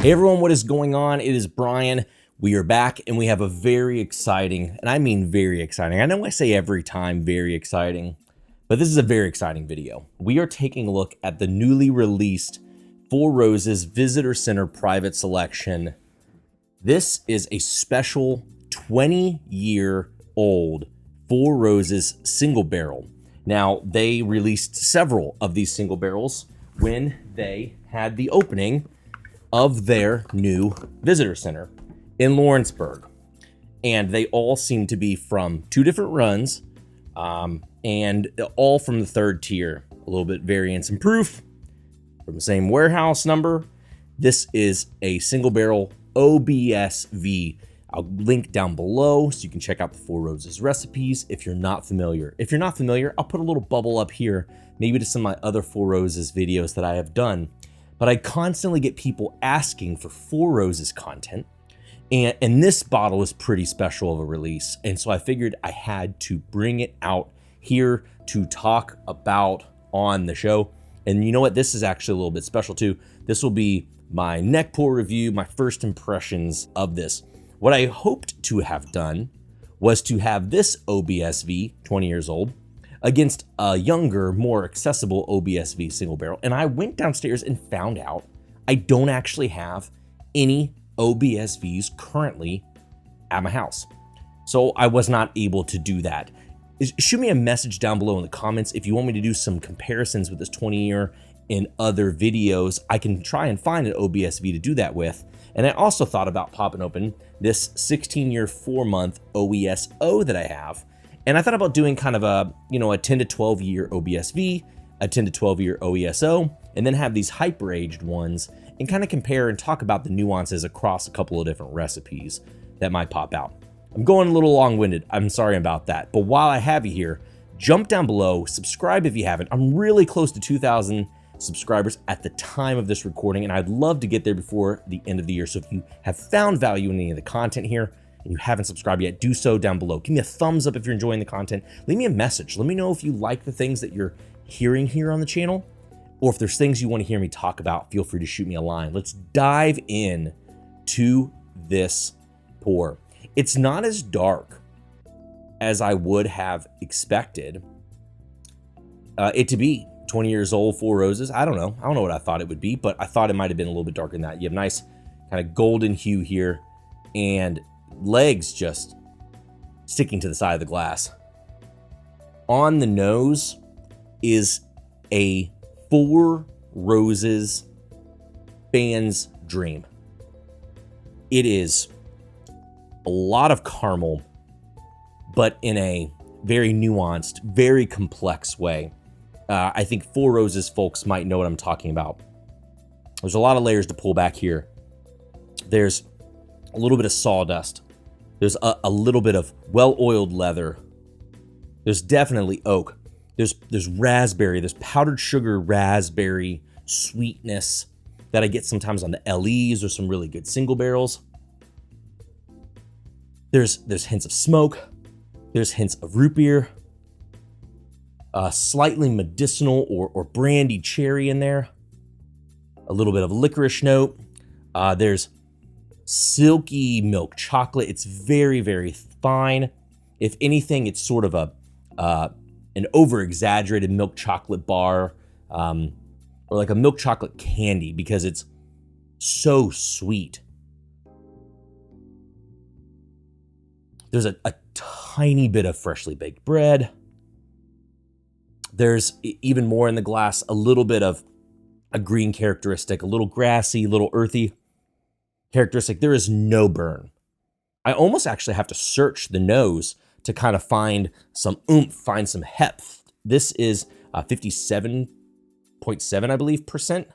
Hey everyone, what is going on? It is Brian. We are back and we have a very exciting, and I mean very exciting. I know I say every time very exciting, but this is a very exciting video. We are taking a look at the newly released Four Roses Visitor Center Private Selection. This is a special 20-year-old Four Roses Single Barrel. Now, they released several of these single barrels when they had the opening of their new visitor center in Lawrenceburg. And they all seem to be from two different runs, and all from the third tier. A little bit variance in proof from the same warehouse number. This is a single barrel OBSV. I'll link down below so you can check out the Four Roses recipes if you're not familiar. If you're not familiar, I'll put a little bubble up here, maybe to some of my other Four Roses videos that I have done. But I constantly get people asking for Four Roses content, and this bottle is pretty special of a release. And so I figured I had to bring it out here to talk about on the show. And you know what? This is actually a little bit special too. This will be my neck pour review, my first impressions of this. What I hoped to have done was to have this OBSV, 20 years old, against a younger, more accessible OBSV single barrel. And I went downstairs and found out I don't actually have any OBSVs currently at my house. So I was not able to do that. Shoot me a message down below in the comments if you want me to do some comparisons with this 20-year in other videos. I can try and find an OBSV to do that with. And I also thought about popping open this 16-year, 4-month OESO that I have. And I thought about doing kind of a, a 10 to 12 year OBSV, a 10 to 12 year OESO, and then have these hyper aged ones and kind of compare and talk about the nuances across a couple of different recipes that might pop out. I'm going a little long-winded. I'm sorry about that. But while I have you here, jump down below, subscribe if you haven't. I'm really close to 2,000 subscribers at the time of this recording, and I'd love to get there before the end of the year. So if you have found value in any of the content here, and you haven't subscribed yet, do so down below. Give me a thumbs up if you're enjoying the content. Leave me a message. Let me know if you like the things that you're hearing here on the channel, or if there's things you want to hear me talk about, feel free to shoot me a line. Let's dive in to this pour. It's not as dark as I would have expected it to be. 20 years old, Four Roses. I don't know what I thought it would be, but I thought it might have been a little bit darker than that. You have nice kind of golden hue here, and legs just sticking to the side of the glass. On the nose is a Four Roses fan's dream. It is a lot of caramel, but in a very nuanced, very complex way. I think Four Roses folks might know what I'm talking about. There's a lot of layers to pull back here. There's a little bit of sawdust. There's a little bit of well-oiled leather. There's definitely oak. There's raspberry. There's powdered sugar raspberry sweetness that I get sometimes on the LEs or some really good single barrels. There's hints of smoke. There's hints of root beer. Slightly medicinal or brandy cherry in there. A little bit of licorice note. There's silky milk chocolate. It's very, very fine. If anything, it's sort of an over-exaggerated milk chocolate bar, or like a milk chocolate candy, because it's so sweet. There's a tiny bit of freshly baked bread. There's even more in the glass, a little bit of a green characteristic, a little grassy, a little earthy characteristic. There is no burn. I almost actually have to search the nose to kind of find some oomph, find some heft. This is 57.7, I believe, percent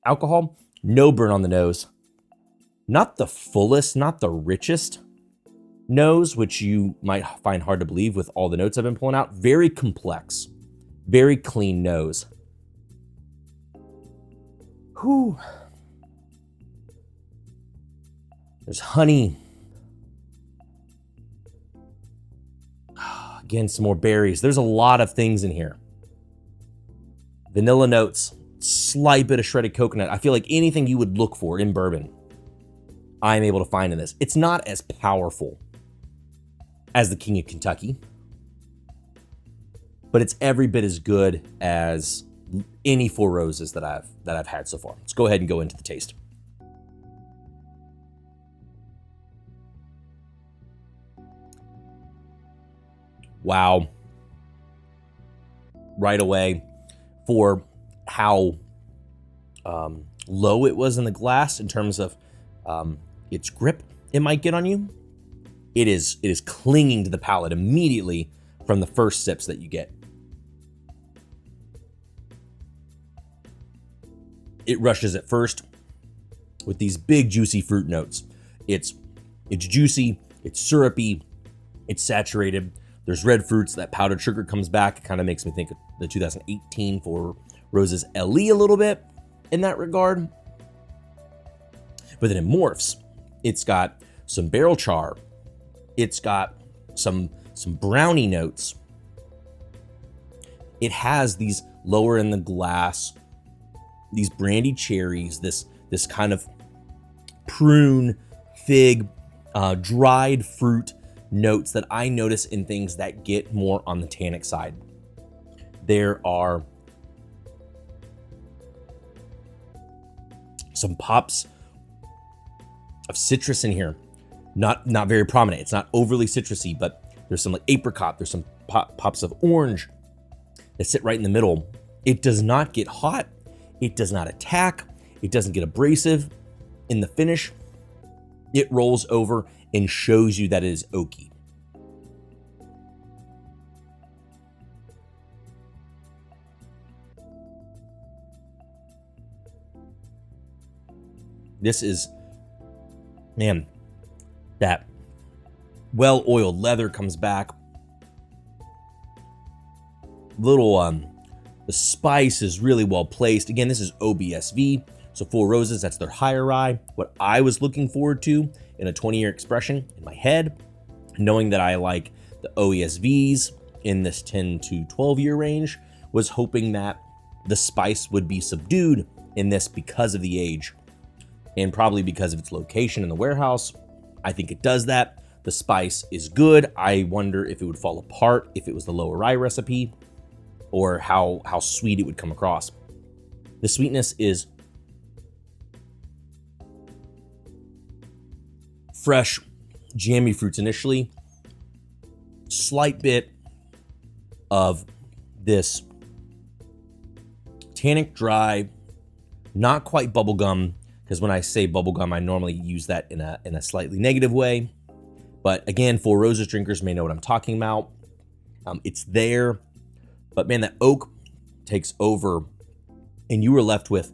alcohol. No burn on the nose. Not the fullest, not the richest nose, which you might find hard to believe with all the notes I've been pulling out. Very complex, very clean nose. Whew. There's honey. Again, some more berries. There's a lot of things in here. Vanilla notes, slight bit of shredded coconut. I feel like anything you would look for in bourbon, I'm able to find in this. It's not as powerful as the King of Kentucky, but it's every bit as good as any Four Roses that I've had so far. Let's go ahead and go into the taste. Wow. Right away, for how low it was in the glass in terms of its grip it might get on you, it is clinging to the palate immediately from the first sips that you get. It rushes at first with these big juicy fruit notes. It's juicy, it's syrupy, it's saturated. There's red fruits. That powdered sugar comes back. It kind of makes me think of the 2018 Four Roses LE a little bit in that regard. But then it morphs. It's got some barrel char. It's got some brownie notes. It has these lower in the glass, these brandy cherries, this kind of prune, fig, dried fruit notes that I notice in things that get more on the tannic side. There are some pops of citrus in here. Not very prominent. It's not overly citrusy, but there's some like apricot. There's some pops of orange that sit right in the middle. It does not get hot. It does not attack. It doesn't get abrasive. In the finish, it rolls over and shows you that it is oaky. This is, man, that well-oiled leather comes back. The spice is really well placed. Again, this is OBSV, so Four Roses, that's their higher rye. What I was looking forward to in a 20-year expression in my head, knowing that I like the OESVs in this 10 to 12-year range, was hoping that the spice would be subdued in this because of the age, and probably because of its location in the warehouse. I think it does that. The spice is good. I wonder if it would fall apart if it was the lower rye recipe, or how sweet it would come across. The sweetness is fresh, jammy fruits initially. Slight bit of this tannic dry, not quite bubblegum, because when I say bubblegum, I normally use that in a slightly negative way. But again, Four Roses drinkers may know what I'm talking about. It's there. But man, that oak takes over, and you were left with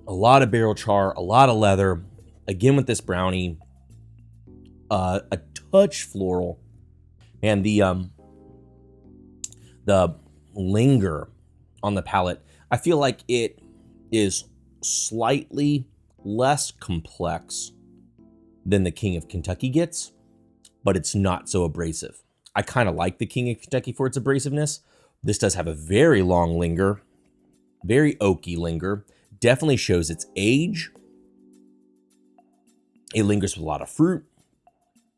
a lot of barrel char, a lot of leather. Again, with this brownie, a touch floral, and the linger on the palate. I feel like it is slightly less complex than the King of Kentucky gets, but it's not so abrasive. I kind of like the King of Kentucky for its abrasiveness. This does have a very long linger, very oaky linger. Definitely shows its age. It lingers with a lot of fruit.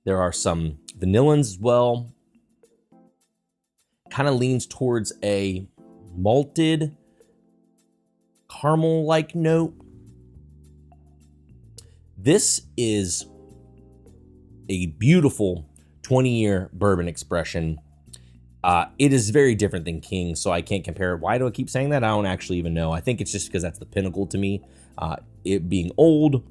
There are some vanillins as well. Kind of leans towards a malted caramel-like note. This is a beautiful 20-year bourbon expression. It is very different than King, so I can't compare it. Why do I keep saying that? I don't actually even know. I think it's just because that's the pinnacle to me. It being old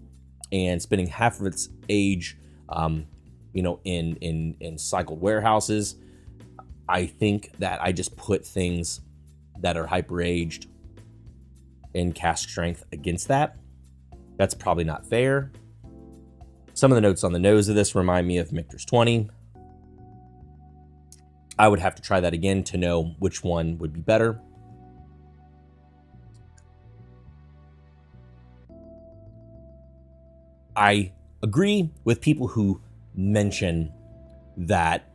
and spending half of its age, in cycled warehouses. I think that I just put things that are hyper-aged in cask strength against that. That's probably not fair. Some of the notes on the nose of this remind me of Michter's 20. I would have to try that again to know which one would be better. I agree with people who mention that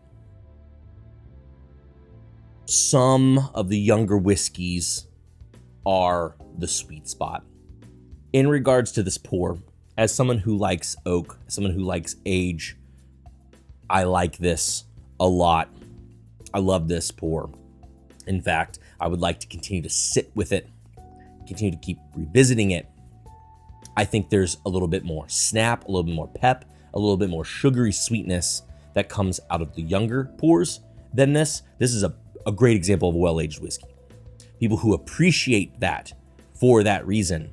some of the younger whiskeys are the sweet spot. In regards to this pour, as someone who likes oak, as someone who likes age, I like this a lot. I love this pour. In fact, I would like to continue to sit with it, continue to keep revisiting it. I think there's a little bit more snap, a little bit more pep, a little bit more sugary sweetness that comes out of the younger pours than this. This is a great example of a well-aged whiskey. People who appreciate that for that reason,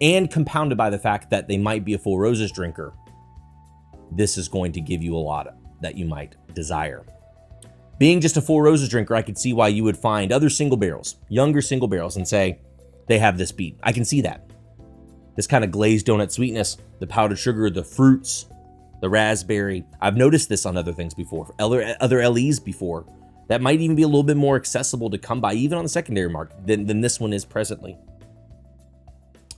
and compounded by the fact that they might be a Four Roses drinker, this is going to give you a lot that you might desire. Being just a Four Roses drinker, I could see why you would find other single barrels, younger single barrels, and say they have this beat. I can see that. This kind of glazed donut sweetness, the powdered sugar, the fruits, the raspberry. I've noticed this on other things before, other LEs before, that might even be a little bit more accessible to come by, even on the secondary market, than this one is presently.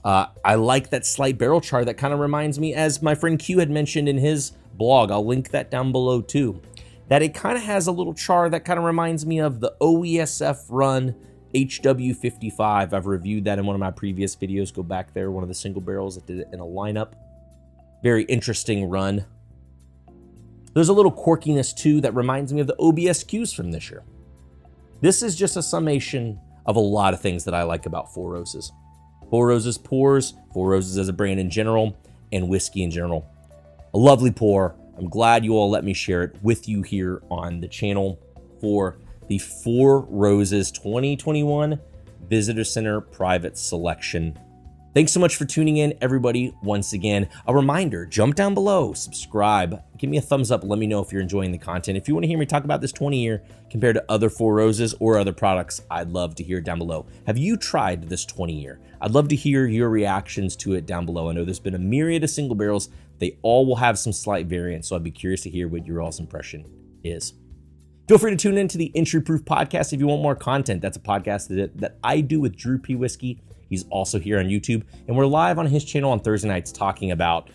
I like that slight barrel char that kind of reminds me, as my friend Q had mentioned in his blog, I'll link that down below too, that it kind of has a little char that kind of reminds me of the OESF run HW55. I've reviewed that in one of my previous videos. Go back there, one of the single barrels that did it in a lineup. Very interesting run. There's a little quirkiness too that reminds me of the OBSQs from this year. This is just a summation of a lot of things that I like about Four Roses. Four Roses pours, Four Roses as a brand in general, and whiskey in general. A lovely pour. I'm glad you all let me share it with you here on the channel for the Four Roses 2021 Visitor Center Private Selection. Thanks so much for tuning in, everybody. Once again, a reminder, jump down below, subscribe, give me a thumbs up, let me know if you're enjoying the content. If you want to hear me talk about this 20-year compared to other Four Roses or other products, I'd love to hear it down below. Have you tried this 20-year? I'd love to hear your reactions to it down below. I know there's been a myriad of single barrels. They all will have some slight variance, so I'd be curious to hear what your all's impression is. Feel free to tune in to the Entry Proof Podcast if you want more content. That's a podcast that I do with Drew P. Whiskey. He's also here on YouTube, and we're live on his channel on Thursday nights talking about,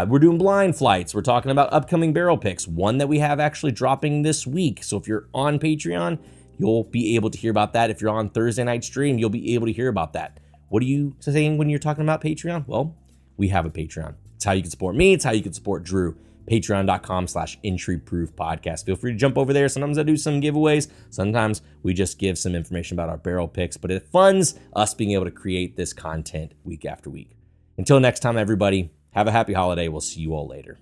we're doing blind flights. We're talking about upcoming barrel picks, one that we have actually dropping this week. So if you're on Patreon, you'll be able to hear about that. If you're on Thursday night stream, you'll be able to hear about that. What are you saying when you're talking about Patreon? Well, we have a Patreon. It's how you can support me. It's how you can support Drew. Patreon.com/entryproofpodcast. Feel free to jump over there. Sometimes I do some giveaways. Sometimes we just give some information about our barrel picks, but it funds us being able to create this content week after week. Until next time, everybody, have a happy holiday. We'll see you all later.